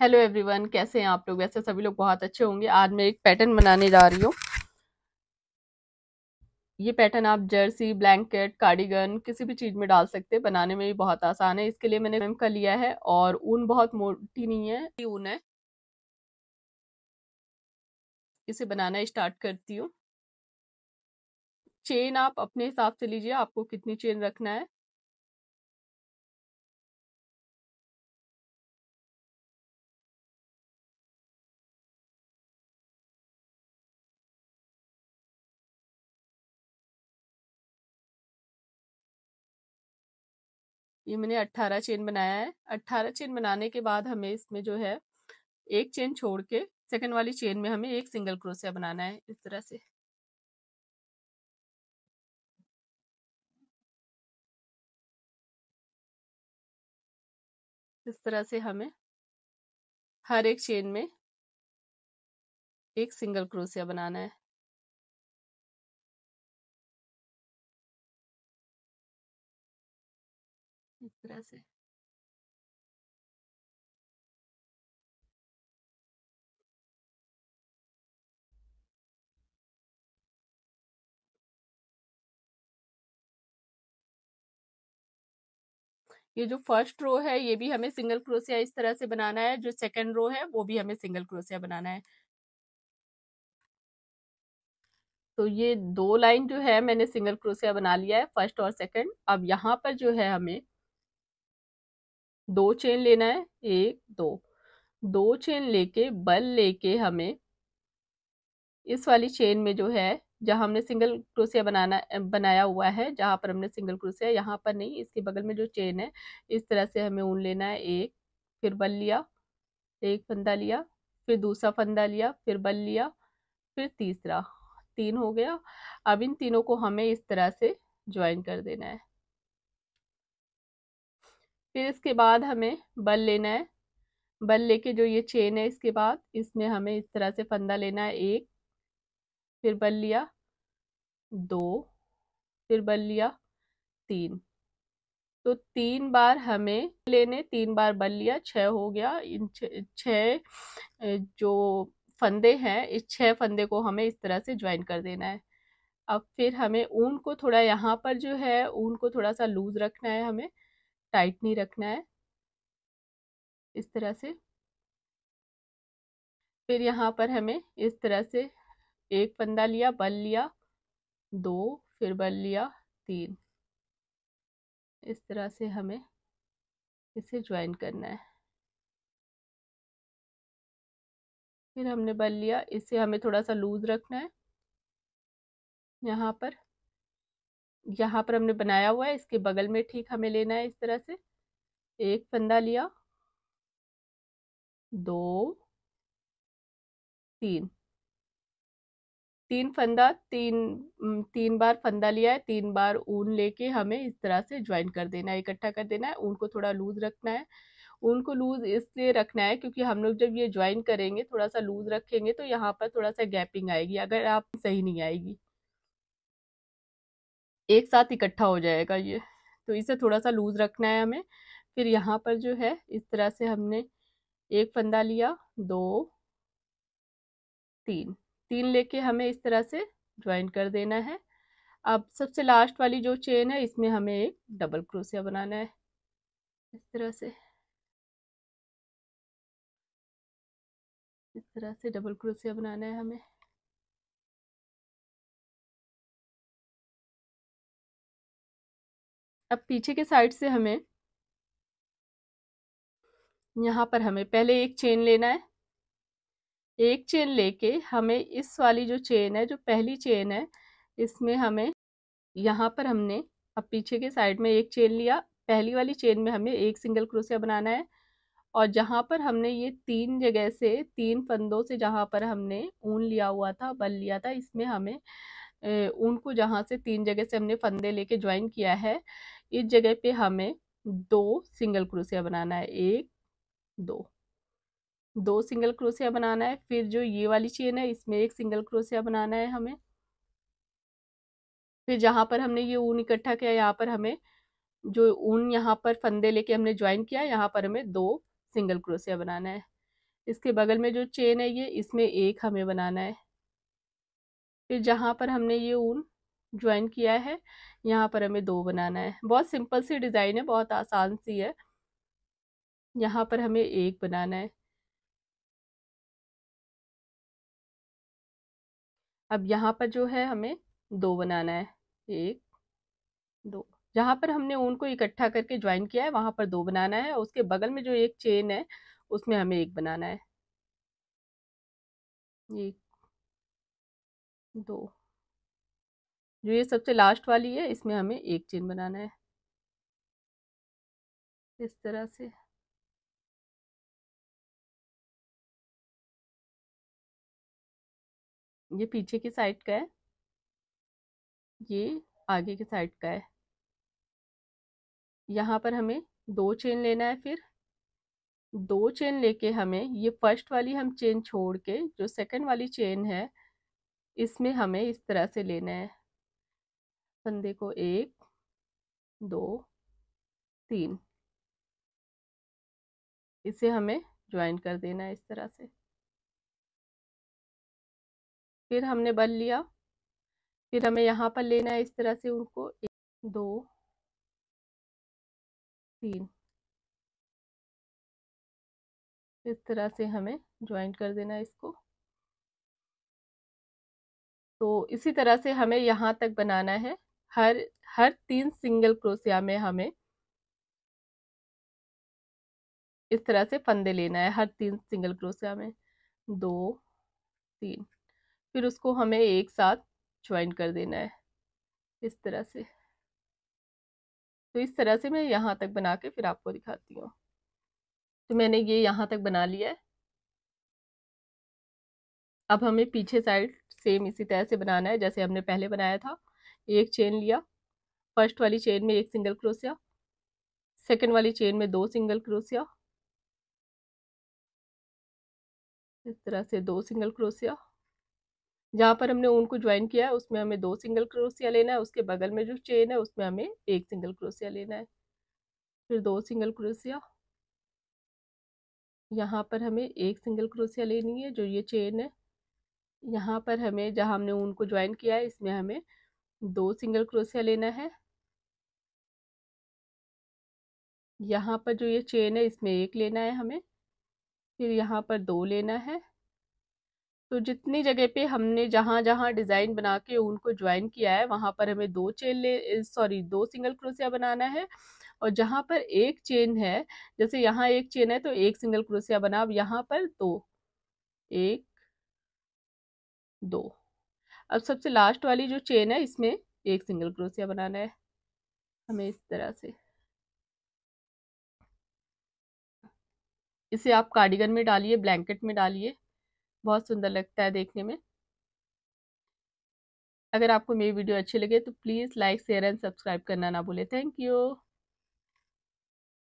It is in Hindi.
हेलो एवरीवन, कैसे हैं आप लोग। वैसे सभी लोग बहुत अच्छे होंगे। आज मैं एक पैटर्न बनाने जा रही हूँ। ये पैटर्न आप जर्सी, ब्लैंकेट, कार्डिगन किसी भी चीज में डाल सकते हैं। बनाने में भी बहुत आसान है। इसके लिए मैंने एम का लिया है और ऊन बहुत मोटी नहीं है, ये ऊन है। इसे बनाना स्टार्ट करती हूँ। चेन आप अपने हिसाब से लीजिए, आपको कितनी चेन रखना है। ये मैंने 18 चेन बनाया है। 18 चेन बनाने के बाद हमें इसमें जो है एक चेन छोड़ के सेकंड वाली चेन में हमें एक सिंगल क्रोशिया बनाना है। इस तरह से हमें हर एक चेन में एक सिंगल क्रोशिया बनाना है। इस तरह से ये जो फर्स्ट रो है ये भी हमें सिंगल क्रोशिया इस तरह से बनाना है। जो सेकंड रो है वो भी हमें सिंगल क्रोशिया बनाना है। तो ये दो लाइन जो है मैंने सिंगल क्रोशिया बना लिया है, फर्स्ट और सेकंड। अब यहाँ पर जो है हमें दो चेन लेना है, एक दो। दो चेन लेके बल लेके हमें इस वाली चेन में जो है, जहां हमने सिंगल क्रोशिया बनाया हुआ है, जहां पर हमने सिंगल क्रोशिया, यहाँ पर नहीं, इसके बगल में जो चेन है, इस तरह से हमें ऊन लेना है। एक, फिर बल लिया, एक फंदा लिया, फिर दूसरा फंदा लिया, फिर बल लिया, फिर तीसरा। तीन हो गया। अब इन तीनों को हमें इस तरह से ज्वाइन कर देना है। फिर इसके बाद हमें बल लेना है। बल लेके जो ये चेन है, इसके बाद इसमें हमें इस तरह से फंदा लेना है। एक, फिर बल लिया, दो, फिर बल लिया, तीन। तो तीन बार हमें लेने, तीन बार बल लिया, छह हो गया। इन छह जो फंदे हैं, इस छह फंदे को हमें इस तरह से ज्वाइन कर देना है। अब फिर हमें ऊन को थोड़ा, यहाँ पर जो है ऊन को थोड़ा सा लूज रखना है, हमें टाइट नहीं रखना है। इस तरह से फिर यहाँ पर हमें इस तरह से एक फंदा लिया, बल लिया, दो, फिर बल लिया, तीन। इस तरह से हमें इसे ज्वाइन करना है। फिर हमने बल लिया, इसे हमें थोड़ा सा लूज रखना है। यहाँ पर हमने बनाया हुआ है, इसके बगल में ठीक हमें लेना है। इस तरह से एक फंदा लिया, दो, तीन। तीन फंदा, तीन बार फंदा लिया है। तीन बार ऊन लेके हमें इस तरह से ज्वाइन कर देना है, इकट्ठा कर देना है। ऊन को थोड़ा लूज रखना है। ऊन को लूज इसलिए रखना है क्योंकि हम लोग जब ये ज्वाइन करेंगे, थोड़ा सा लूज रखेंगे तो यहाँ पर थोड़ा सा गैपिंग आएगी, अगर आप सही नहीं आएगी, एक साथ इकट्ठा हो जाएगा ये। तो इसे थोड़ा सा लूज रखना है हमें। फिर यहाँ पर जो है इस तरह से हमने एक फंदा लिया, दो, तीन। तीन लेके हमें इस तरह से ज्वाइन कर देना है। अब सबसे लास्ट वाली जो चेन है, इसमें हमें एक डबल क्रोशिया बनाना है। इस तरह से डबल क्रोशिया बनाना है हमें। अब पीछे के साइड से हमें, यहाँ पर हमें पहले एक चेन लेना है। एक चेन लेके हमें इस वाली जो चेन है, जो पहली चेन है, इसमें हमें, यहाँ पर हमने, अब पीछे के साइड में एक चेन लिया, पहली वाली चेन में हमें एक सिंगल क्रोशिया बनाना है। और जहाँ पर हमने ये तीन जगह से, तीन फंदों से जहाँ पर हमने ऊन लिया हुआ था, बल लिया था, इसमें हमें ऊन को जहाँ से तीन जगह से हमने फंदे लेके ज्वाइन किया है, इस जगह पे हमें दो सिंगल क्रोशिया बनाना है। एक, दो। दो सिंगल क्रोशिया बनाना है। फिर जो ये वाली चेन है, इसमें एक सिंगल क्रोशिया बनाना है हमें। फिर जहां पर हमने ये ऊन इकट्ठा किया, यहाँ पर हमें जो ऊन, यहाँ पर फंदे लेके हमने ज्वाइन किया, यहाँ पर हमें दो सिंगल क्रोशिया बनाना है। इसके बगल में जो चेन है ये, इसमें एक हमें बनाना है। फिर जहाँ पर हमने ये ऊन ज्वाइन किया है यहाँ पर हमें 2 बनाना है। बहुत सिंपल सी डिज़ाइन है, बहुत आसान सी है। यहाँ पर हमें 1 बनाना है। अब यहाँ पर जो है हमें 2 बनाना है, 1 2। जहाँ पर हमने ऊन को इकट्ठा करके ज्वाइन किया है वहां पर 2 बनाना है, और उसके बगल में जो एक चेन है उसमें हमें 1 बनाना है। 1 2। जो ये सबसे लास्ट वाली है इसमें हमें 1 चेन बनाना है, इस तरह से। ये पीछे की साइड का है, ये आगे की साइड का है। यहाँ पर हमें 2 चेन लेना है। फिर 2 चेन लेके हमें ये फर्स्ट वाली हम चेन छोड़ के जो सेकंड वाली चेन है इसमें हमें इस तरह से लेना है फंदे को। 1 2 3, इसे हमें ज्वाइन कर देना है इस तरह से। फिर हमने बल लिया, फिर हमें यहाँ पर लेना है इस तरह से उनको। 1 2 3, इस तरह से हमें ज्वाइन कर देना है इसको। तो इसी तरह से हमें यहाँ तक बनाना है। हर हर 3 सिंगल क्रोशिया में हमें इस तरह से फंदे लेना है, हर 3 सिंगल क्रोशिया में 2 3। फिर उसको हमें एक साथ ज्वाइन कर देना है इस तरह से। तो इस तरह से मैं यहाँ तक बना के फिर आपको दिखाती हूँ। तो मैंने ये यहाँ तक बना लिया है। अब हमें पीछे साइड सेम इसी तरह से बनाना है जैसे हमने पहले बनाया था। एक चेन लिया, फर्स्ट वाली चेन में 1 सिंगल क्रोशिया, सेकंड वाली चेन में 2 सिंगल क्रोशिया, इस तरह से 2 सिंगल क्रोशिया। जहाँ पर हमने ऊन को ज्वाइन किया है उसमें हमें 2 सिंगल क्रोशिया लेना है, उसके बगल में जो चेन है उसमें हमें 1 सिंगल क्रोशिया लेना है। फिर 2 सिंगल क्रोशिया, यहाँ पर हमें 1 सिंगल क्रोशिया लेनी है जो ये चेन है। यहाँ पर हमें जहाँ हमने ऊन को ज्वाइन किया है इसमें हमें 2 सिंगल क्रोशिया लेना है। यहाँ पर जो ये चेन है इसमें 1 लेना है हमें। फिर यहाँ पर 2 लेना है। तो जितनी जगह पे हमने जहाँ जहाँ डिज़ाइन बना के ऊन को ज्वाइन किया है वहाँ पर हमें 2 चेन ले सॉरी 2 सिंगल क्रोशिया बनाना है। और जहाँ पर एक चेन है, जैसे यहाँ एक चेन है तो 1 सिंगल क्रोशिया बना, अब यहाँ पर 2 1 2। अब सबसे लास्ट वाली जो चेन है इसमें 1 सिंगल क्रोशिया बनाना है हमें इस तरह से। इसे आप कार्डिगन में डालिए, ब्लैंकेट में डालिए, बहुत सुंदर लगता है देखने में। अगर आपको मेरी वीडियो अच्छी लगे तो please like share and subscribe करना ना भूलें। Thank you.